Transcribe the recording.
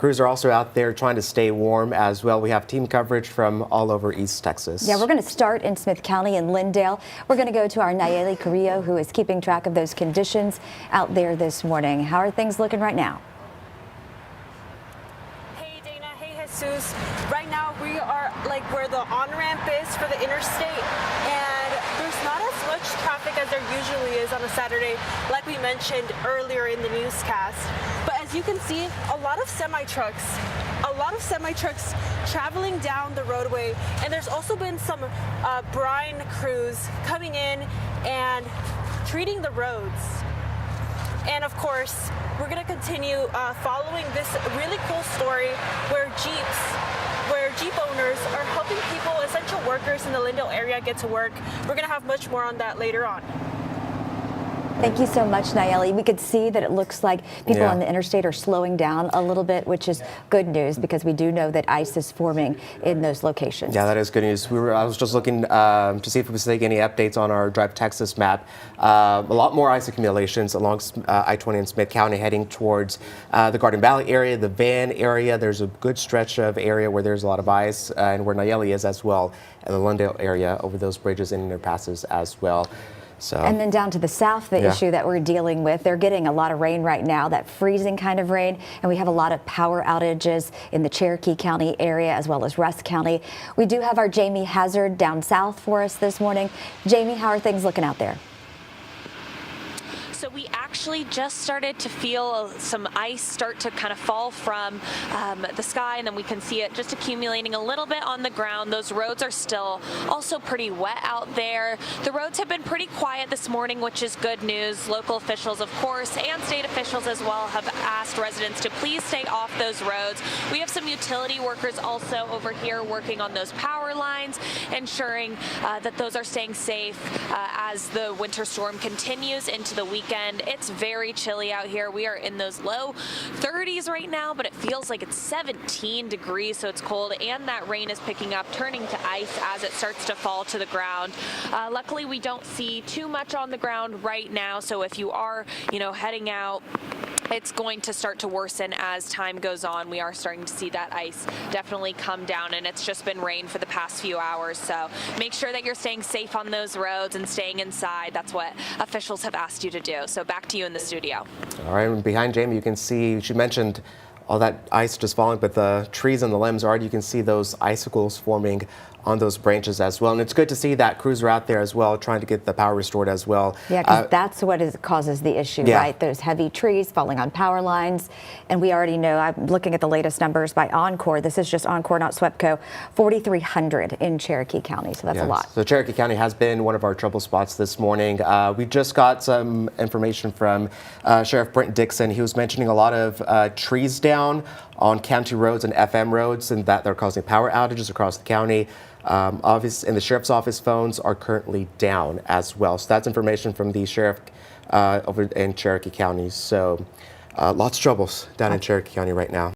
Crews are also out there trying to stay warm as well. We have team coverage from all over East Texas. Yeah, we're going to start in Smith County and Lindale. We're going to go to our Nayeli Carrillo, who is keeping track of those conditions out there this morning. How are things looking right now? Hey Dana, hey Jesus. Right now we are like where the on-ramp is for the interstate, and there's not as much traffic as there usually is on a Saturday, like we mentioned earlier in the newscast. But as you can see, a lot of semi-trucks traveling down the roadway, and there's also been some brine crews coming in and treating the roads. And of course, we're going to continue following this really cool story where Jeep owners are helping people, essential workers in the Lindale area, get to work. We're going to have much more on that later on. Thank you so much, Nayeli. We could see that it looks like people on the interstate are slowing down a little bit, which is good news because we do know that ice is forming in those locations. Yeah, that is good news. I was just looking to see if we was taking any updates on our Drive Texas map. A lot more ice accumulations along I-20 in Smith County heading towards the Garden Valley area, the Van area. There's a good stretch of area where there's a lot of ice and where Nayeli is as well, and the Lindale area over those bridges and underpasses as well. So. And then down to the south, the issue that we're dealing with, they're getting a lot of rain right now, that freezing kind of rain, and we have a lot of power outages in the Cherokee County area as well as Rusk County. We do have our Jamie Hazard down south for us this morning. Jamie, how are things looking out there? So we actually just started to feel some ice start to kind of fall from the sky, and then we can see it just accumulating a little bit on the ground. Those roads are still also pretty wet out there. The roads have been pretty quiet this morning, which is good news. Local officials, of course, and state officials as well have asked residents to please stay off those roads. We have some utility workers also over here working on those power lines, ensuring that those are staying safe as the winter storm continues into the weekend. It's very chilly out here. We are in those low 30s right now, but it feels like it's 17 degrees, so it's cold, and that rain is picking up, turning to ice as it starts to fall to the ground. Luckily, we don't see too much on the ground right now, so if you are, heading out, it's going to start to worsen as time goes on. We are starting to see that ice definitely come down, and it's just been rain for the past few hours. So make sure that you're staying safe on those roads and staying inside. That's what officials have asked you to do. So back to you in the studio. All right, and behind Jamie, you can see, she mentioned all that ice just falling, but the trees and the limbs already, you can see those icicles forming on those branches as well. And it's good to see that crews are out there as well, trying to get the power restored as well. Yeah, because that's what causes the issue, right? Those heavy trees falling on power lines. And we already know, I'm looking at the latest numbers by Encore. This is just Encore, not SWEPCO, 4,300 in Cherokee County. So that's a lot. So Cherokee County has been one of our trouble spots this morning. We just got some information from Sheriff Brent Dixon. He was mentioning a lot of trees down on county roads and FM roads, and that they're causing power outages across the county. Obviously, and the sheriff's office phones are currently down as well. So that's information from the sheriff over in Cherokee County. So lots of troubles down in Cherokee County right now.